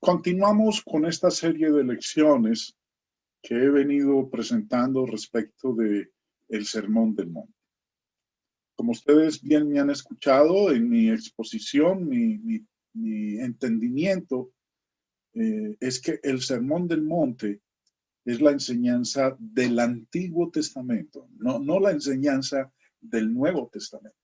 Continuamos con esta serie de lecciones que he venido presentando respecto de el Sermón del Monte. Como ustedes bien me han escuchado en mi exposición, mi entendimiento es que el Sermón del Monte es la enseñanza del Antiguo Testamento, no la enseñanza del Nuevo Testamento.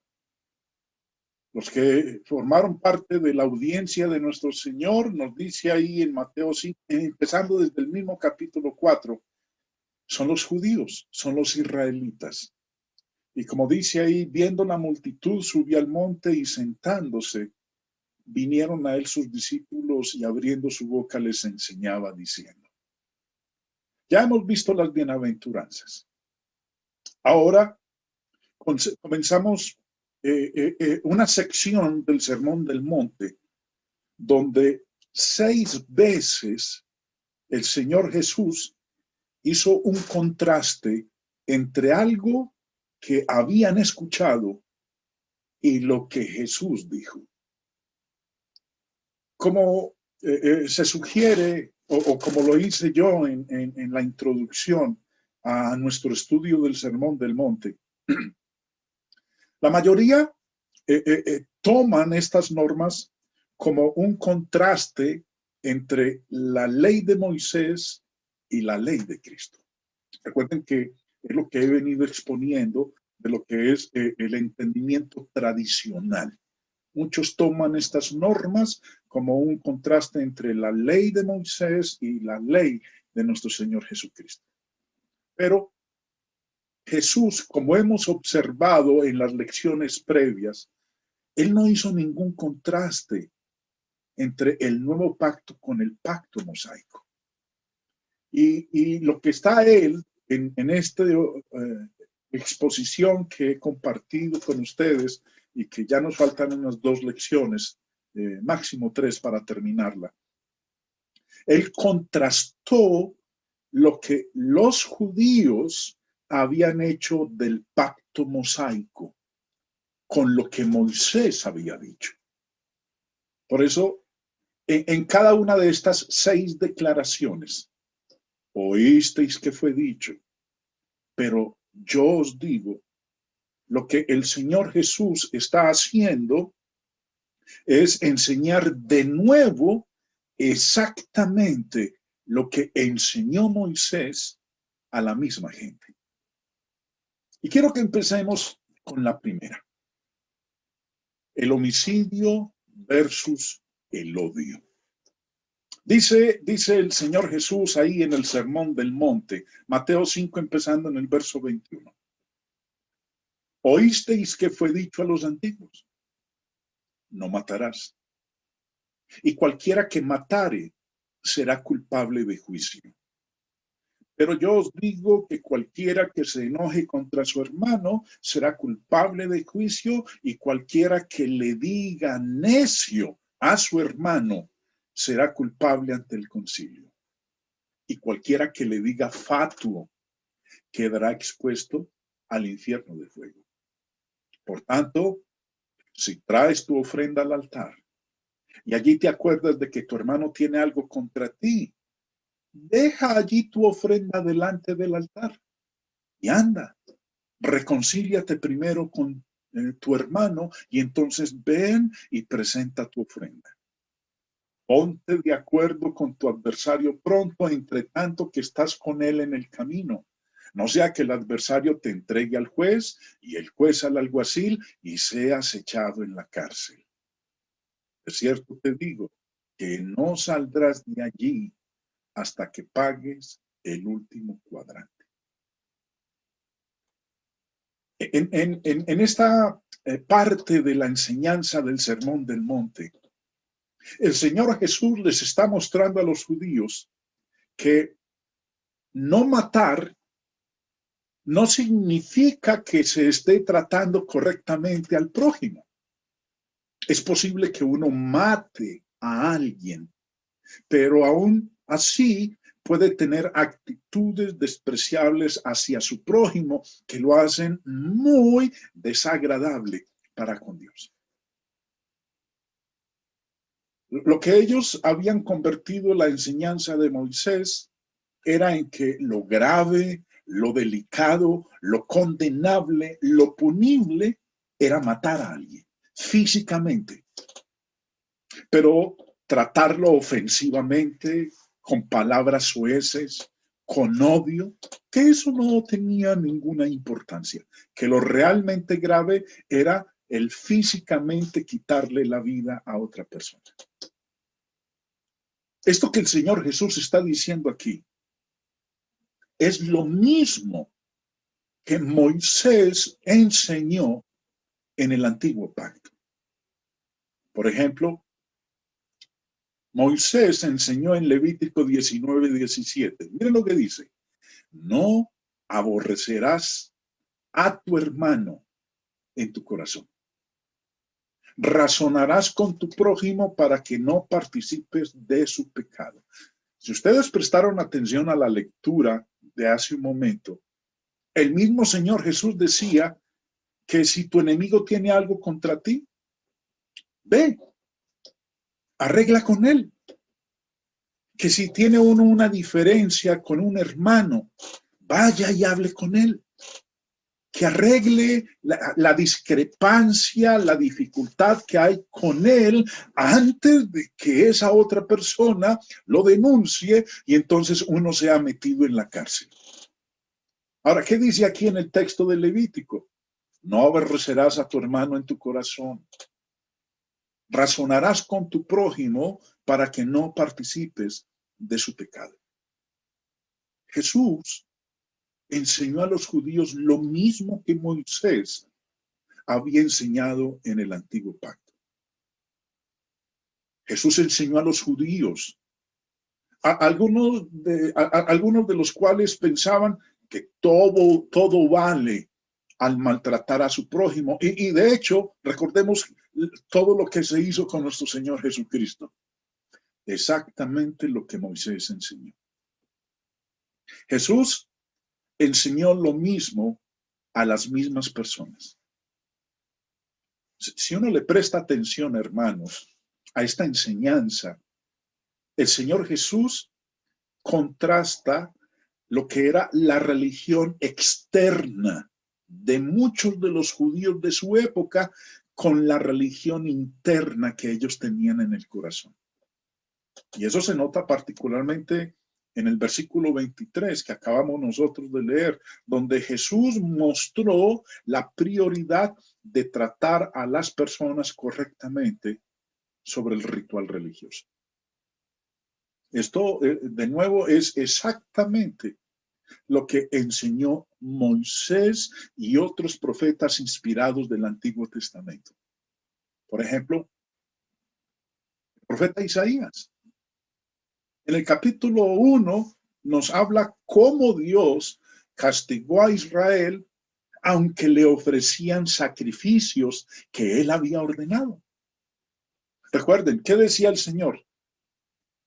Los que formaron parte de la audiencia de nuestro Señor, nos dice ahí en Mateo 5, empezando desde el mismo capítulo 4, son los judíos, son los israelitas. Y como dice ahí, viendo la multitud, subió al monte y sentándose, vinieron a él sus discípulos y abriendo su boca les enseñaba diciendo. Ya hemos visto las bienaventuranzas. Ahora comenzamos una sección del Sermón del Monte donde 6 veces el Señor Jesús hizo un contraste entre algo que habían escuchado y lo que Jesús dijo. Como se sugiere, o como lo hice yo en la introducción a nuestro estudio del Sermón del Monte, la mayoría toman estas normas como un contraste entre la ley de Moisés y la ley de Cristo. Recuerden que es lo que he venido exponiendo de lo que es el entendimiento tradicional. Muchos toman estas normas como un contraste entre la ley de Moisés y la ley de nuestro Señor Jesucristo. Pero Jesús, como hemos observado en las lecciones previas, él no hizo ningún contraste entre el nuevo pacto con el pacto mosaico. Y lo que está él en esta exposición que he compartido con ustedes y que ya nos faltan unas 2 lecciones, máximo 3 para terminarla. Él contrastó lo que los judíos habían hecho del pacto mosaico con lo que Moisés había dicho. Por eso, en cada una de estas 6 declaraciones, oísteis que fue dicho, pero yo os digo, lo que el Señor Jesús está haciendo es enseñar de nuevo exactamente lo que enseñó Moisés a la misma gente. Y quiero que empecemos con la primera. El homicidio versus el odio. Dice el Señor Jesús ahí en el Sermón del Monte, Mateo 5, empezando en el verso 21. Oísteis que fue dicho a los antiguos, no matarás. Y cualquiera que matare será culpable de juicio. Pero yo os digo que cualquiera que se enoje contra su hermano será culpable de juicio, y cualquiera que le diga necio a su hermano será culpable ante el concilio. Y cualquiera que le diga fatuo quedará expuesto al infierno de fuego. Por tanto, si traes tu ofrenda al altar y allí te acuerdas de que tu hermano tiene algo contra ti, deja allí tu ofrenda delante del altar y anda, reconcíliate primero con tu hermano y entonces ven y presenta tu ofrenda. Ponte de acuerdo con tu adversario pronto, entre tanto que estás con él en el camino. No sea que el adversario te entregue al juez y el juez al alguacil y seas echado en la cárcel. De cierto te digo que no saldrás de allí hasta que pagues el último cuadrante. En esta parte de la enseñanza del Sermón del Monte, el Señor Jesús les está mostrando a los judíos que no matar no significa que se esté tratando correctamente al prójimo. Es posible que uno mate a alguien, pero aún así puede tener actitudes despreciables hacia su prójimo que lo hacen muy desagradable para con Dios. Lo que ellos habían convertido la enseñanza de Moisés era en que lo grave, lo delicado, lo condenable, lo punible era matar a alguien físicamente, pero tratarlo ofensivamente, con palabras soeces, con odio, que eso no tenía ninguna importancia, que lo realmente grave era el físicamente quitarle la vida a otra persona. Esto que el Señor Jesús está diciendo aquí es lo mismo que Moisés enseñó en el antiguo pacto. Por ejemplo, Moisés enseñó en Levítico 19:17. Miren lo que dice. No aborrecerás a tu hermano en tu corazón. Razonarás con tu prójimo para que no participes de su pecado. Si ustedes prestaron atención a la lectura de hace un momento, el mismo Señor Jesús decía que si tu enemigo tiene algo contra ti, ve, arregla con él. Que si tiene uno una diferencia con un hermano, vaya y hable con él. Que arregle la discrepancia, la dificultad que hay con él antes de que esa otra persona lo denuncie y entonces uno sea metido en la cárcel. Ahora, ¿qué dice aquí en el texto del Levítico? No aborrecerás a tu hermano en tu corazón. Razonarás con tu prójimo para que no participes de su pecado. Jesús enseñó a los judíos lo mismo que Moisés había enseñado en el antiguo pacto. Jesús enseñó a los judíos, algunos de los cuales pensaban que todo vale al maltratar a su prójimo. Y de hecho, recordemos todo lo que se hizo con nuestro Señor Jesucristo. Exactamente lo que Moisés enseñó. Jesús enseñó lo mismo a las mismas personas. Si uno le presta atención, hermanos, a esta enseñanza, el Señor Jesús contrasta lo que era la religión externa de muchos de los judíos de su época con la religión interna que ellos tenían en el corazón. Y eso se nota particularmente en el versículo 23 que acabamos nosotros de leer, donde Jesús mostró la prioridad de tratar a las personas correctamente sobre el ritual religioso. Esto, de nuevo, es exactamente lo que enseñó Moisés y otros profetas inspirados del Antiguo Testamento. Por ejemplo, el profeta Isaías. En el capítulo 1 nos habla cómo Dios castigó a Israel aunque le ofrecían sacrificios que él había ordenado. Recuerden, ¿qué decía el Señor?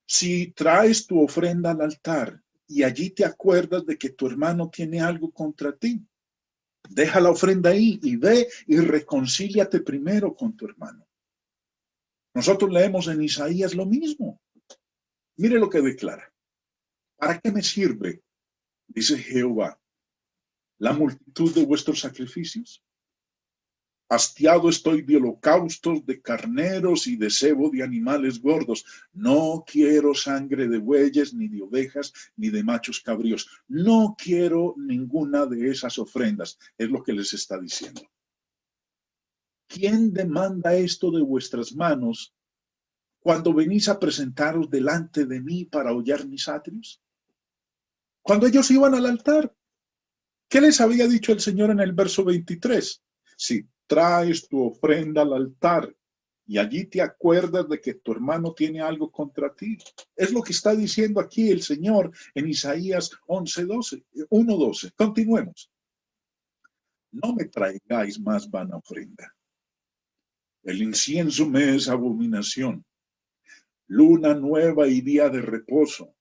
Si traes tu ofrenda al altar y allí te acuerdas de que tu hermano tiene algo contra ti, deja la ofrenda ahí y ve y reconcíliate primero con tu hermano. Nosotros leemos en Isaías lo mismo. Mire lo que declara. ¿Para qué me sirve, dice Jehová, la multitud de vuestros sacrificios? Hastiado estoy de holocaustos, de carneros y de cebo de animales gordos. No quiero sangre de bueyes, ni de ovejas, ni de machos cabríos. No quiero ninguna de esas ofrendas. Es lo que les está diciendo. ¿Quién demanda esto de vuestras manos cuando venís a presentaros delante de mí para hollar mis atrios? Cuando ellos iban al altar, ¿qué les había dicho el Señor en el verso 23? Si traes tu ofrenda al altar y allí te acuerdas de que tu hermano tiene algo contra ti. Es lo que está diciendo aquí el Señor en Isaías 1:12. Continuemos. No me traigáis más vana ofrenda. El incienso me es abominación. Luna nueva y día de reposo.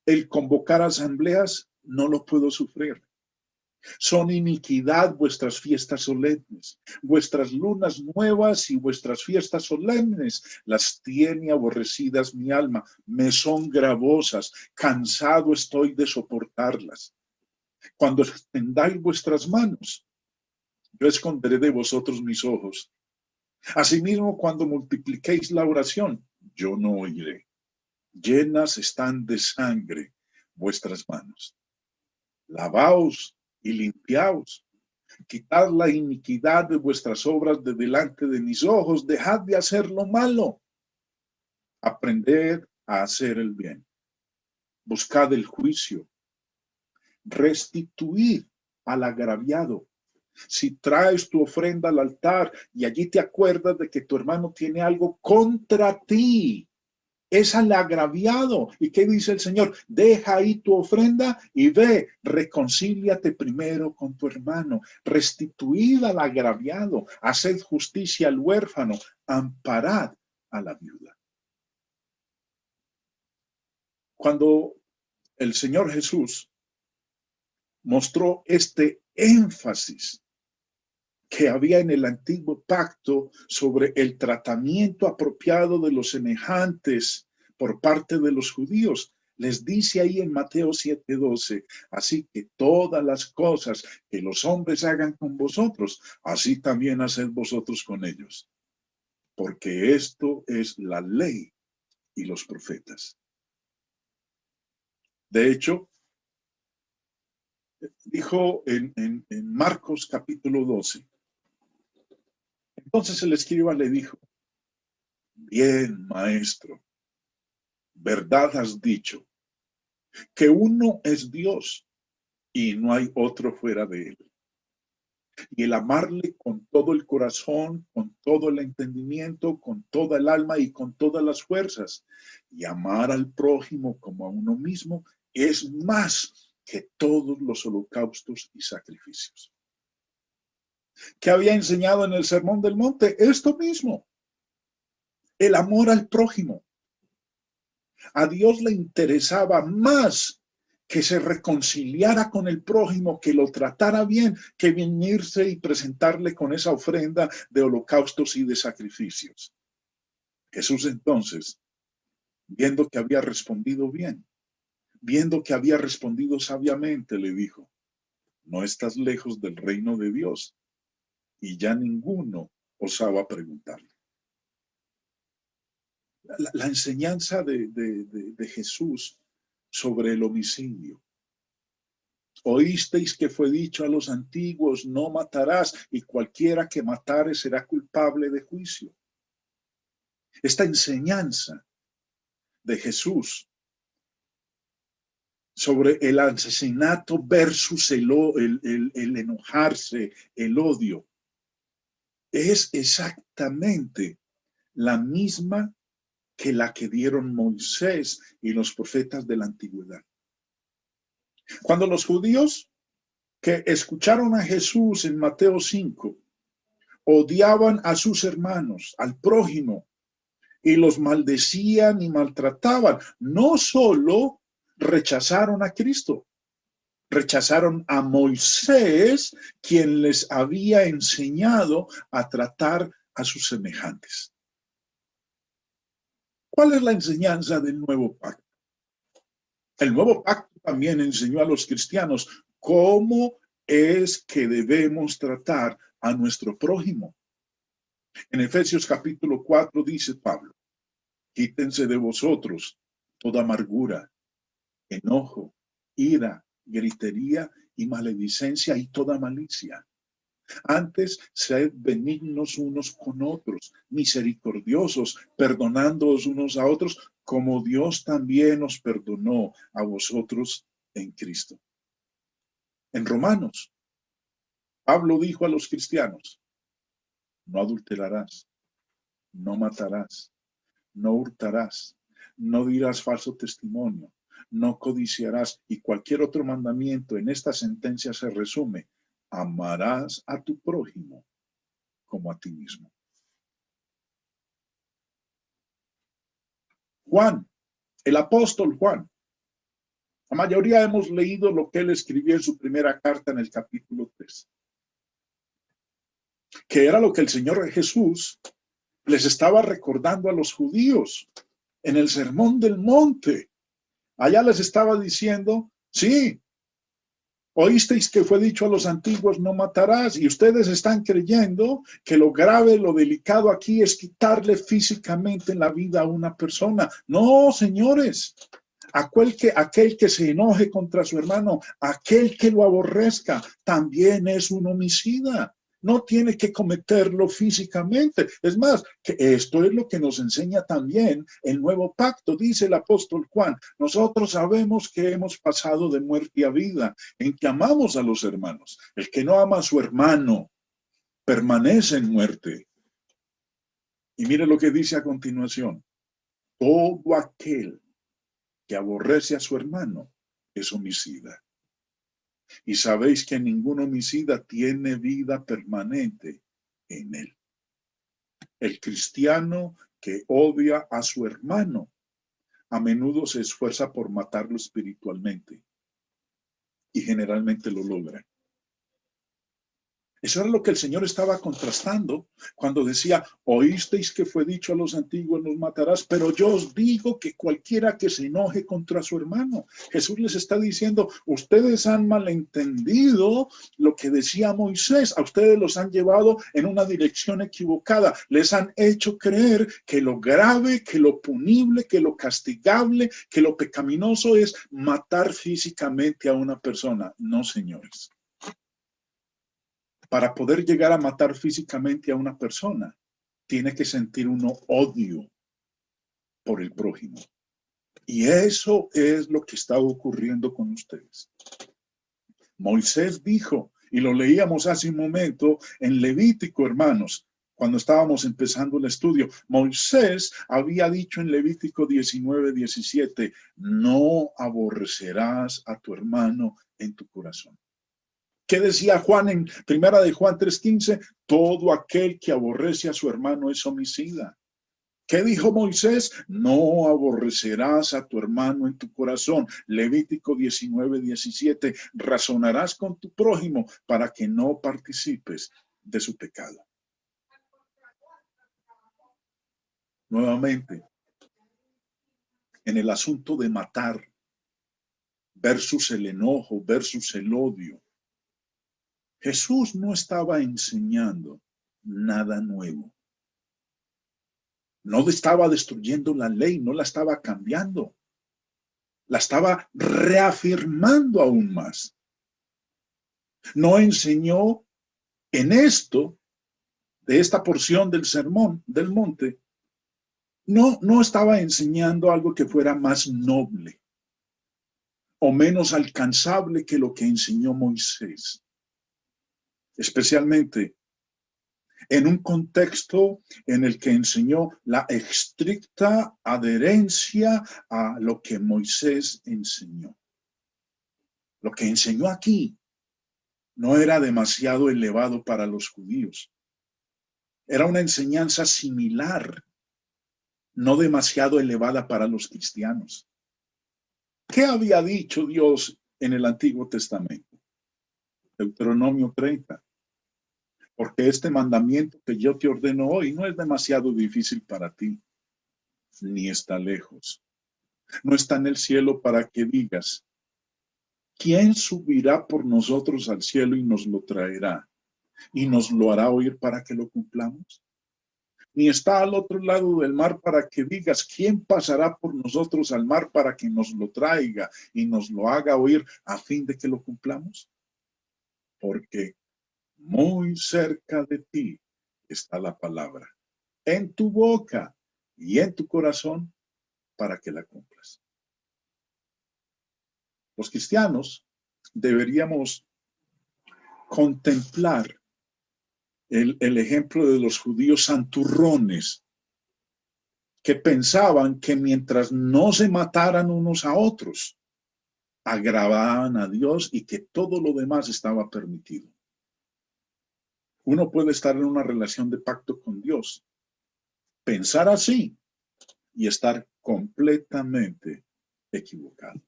El convocar asambleas no lo puedo sufrir. Son iniquidad vuestras fiestas solemnes, vuestras lunas nuevas y vuestras fiestas solemnes. Las tiene aborrecidas mi alma, me son gravosas, cansado estoy de soportarlas. Cuando extendáis vuestras manos, yo esconderé de vosotros mis ojos. Asimismo, cuando multipliquéis la oración, yo no oiré. Llenas están de sangre vuestras manos. Lavaos y limpiaos. Quitad la iniquidad de vuestras obras de delante de mis ojos. Dejad de hacer lo malo. Aprended a hacer el bien. Buscad el juicio. Restituid al agraviado. Si traes tu ofrenda al altar y allí te acuerdas de que tu hermano tiene algo contra ti, es al agraviado. ¿Y qué dice el Señor? Deja ahí tu ofrenda y ve, reconcíliate primero con tu hermano, restituid al agraviado, haced justicia al huérfano, amparad a la viuda. Cuando el Señor Jesús mostró este énfasis que había en el antiguo pacto sobre el tratamiento apropiado de los semejantes por parte de los judíos, les dice ahí en Mateo 7:12, así que todas las cosas que los hombres hagan con vosotros, así también haced vosotros con ellos, porque esto es la ley y los profetas. De hecho, dijo en Marcos capítulo 12, entonces el escriba le dijo, bien, maestro, verdad has dicho, que uno es Dios y no hay otro fuera de él. Y el amarle con todo el corazón, con todo el entendimiento, con toda el alma y con todas las fuerzas. Y amar al prójimo como a uno mismo es más que todos los holocaustos y sacrificios. ¿Qué había enseñado en el Sermón del Monte? Esto mismo, el amor al prójimo. A Dios le interesaba más que se reconciliara con el prójimo, que lo tratara bien, que venirse y presentarle con esa ofrenda de holocaustos y de sacrificios. Jesús entonces, viendo que había respondido bien, viendo que había respondido sabiamente, le dijo, no estás lejos del reino de Dios. Y ya ninguno osaba preguntarle. La enseñanza de Jesús sobre el homicidio. Oísteis que fue dicho a los antiguos, no matarás, y cualquiera que matare será culpable de juicio. Esta enseñanza de Jesús sobre el asesinato versus el enojarse, el odio, es exactamente la misma que la que dieron Moisés y los profetas de la antigüedad. Cuando los judíos que escucharon a Jesús en Mateo 5 odiaban a sus hermanos, al prójimo, y los maldecían y maltrataban, no solo rechazaron a Cristo, rechazaron a Moisés, quien les había enseñado a tratar a sus semejantes. ¿Cuál es la enseñanza del nuevo pacto? El nuevo pacto también enseñó a los cristianos cómo es que debemos tratar a nuestro prójimo. En Efesios capítulo 4 dice Pablo, quítense de vosotros toda amargura, enojo, ira, gritería y maledicencia y toda malicia. Antes, sed benignos unos con otros, misericordiosos, perdonándoos unos a otros, como Dios también os perdonó a vosotros en Cristo. En Romanos, Pablo dijo a los cristianos, no adulterarás, no matarás, no hurtarás, no dirás falso testimonio, no codiciarás, y cualquier otro mandamiento en esta sentencia se resume, amarás a tu prójimo como a ti mismo. Juan, el apóstol Juan, La mayoría hemos leído lo que él escribió en su primera carta en el capítulo 3, que era lo que el Señor Jesús les estaba recordando a los judíos en el Sermón del Monte. Allá les estaba diciendo, sí, oísteis que fue dicho a los antiguos, no matarás, y ustedes están creyendo que lo grave, lo delicado aquí es quitarle físicamente la vida a una persona. No, señores, aquel que se enoje contra su hermano, aquel que lo aborrezca, también es un homicida. No tiene que cometerlo físicamente. Es más, que esto es lo que nos enseña también el nuevo pacto. Dice el apóstol Juan, nosotros sabemos que hemos pasado de muerte a vida, en que amamos a los hermanos. El que no ama a su hermano permanece en muerte. Y mire lo que dice a continuación. Todo aquel que aborrece a su hermano es homicida. Y sabéis que ningún homicida tiene vida permanente en él. El cristiano que odia a su hermano a menudo se esfuerza por matarlo espiritualmente y generalmente lo logra. Eso era lo que el Señor estaba contrastando cuando decía, oísteis que fue dicho a los antiguos, no matarás, pero yo os digo que cualquiera que se enoje contra su hermano. Jesús les está diciendo, ustedes han malentendido lo que decía Moisés, a ustedes los han llevado en una dirección equivocada, les han hecho creer que lo grave, que lo punible, que lo castigable, que lo pecaminoso es matar físicamente a una persona. No, señores. Para poder llegar a matar físicamente a una persona, tiene que sentir uno odio por el prójimo. Y eso es lo que está ocurriendo con ustedes. Moisés dijo, y lo leíamos hace un momento en Levítico, hermanos, cuando estábamos empezando el estudio, Moisés había dicho en Levítico 19:17, no aborrecerás a tu hermano en tu corazón. ¿Qué decía Juan en primera de Juan 3:15? Todo aquel que aborrece a su hermano es homicida. ¿Qué dijo Moisés? No aborrecerás a tu hermano en tu corazón. Levítico 19:17. Razonarás con tu prójimo para que no participes de su pecado. Nuevamente, en el asunto de matar versus el enojo versus el odio, Jesús no estaba enseñando nada nuevo. No estaba destruyendo la ley, no la estaba cambiando. La estaba reafirmando aún más. No enseñó en esto, de esta porción del sermón del monte, no estaba enseñando algo que fuera más noble o menos alcanzable que lo que enseñó Moisés. Especialmente en un contexto en el que enseñó la estricta adherencia a lo que Moisés enseñó. Lo que enseñó aquí no era demasiado elevado para los judíos. Era una enseñanza similar, no demasiado elevada para los cristianos. ¿Qué había dicho Dios en el Antiguo Testamento? Deuteronomio 30. Porque este mandamiento que yo te ordeno hoy no es demasiado difícil para ti, ni está lejos. No está en el cielo para que digas, ¿quién subirá por nosotros al cielo y nos lo traerá? ¿Y nos lo hará oír para que lo cumplamos? Ni está al otro lado del mar para que digas, ¿quién pasará por nosotros al mar para que nos lo traiga y nos lo haga oír a fin de que lo cumplamos? Porque muy cerca de ti está la palabra, en tu boca y en tu corazón, para que la cumplas. Los cristianos deberíamos contemplar el ejemplo de los judíos santurrones que pensaban que mientras no se mataran unos a otros, agravaban a Dios y que todo lo demás estaba permitido. Uno puede estar en una relación de pacto con Dios, pensar así y estar completamente equivocado.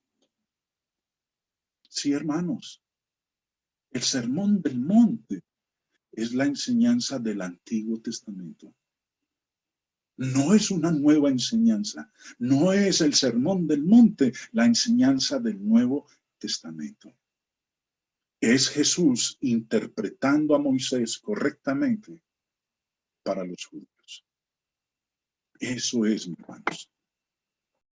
Sí, hermanos, el Sermón del Monte es la enseñanza del Antiguo Testamento. No es una nueva enseñanza, no es el Sermón del Monte la enseñanza del Nuevo Testamento. Es Jesús interpretando a Moisés correctamente para los judíos. Eso es, mis hermanos.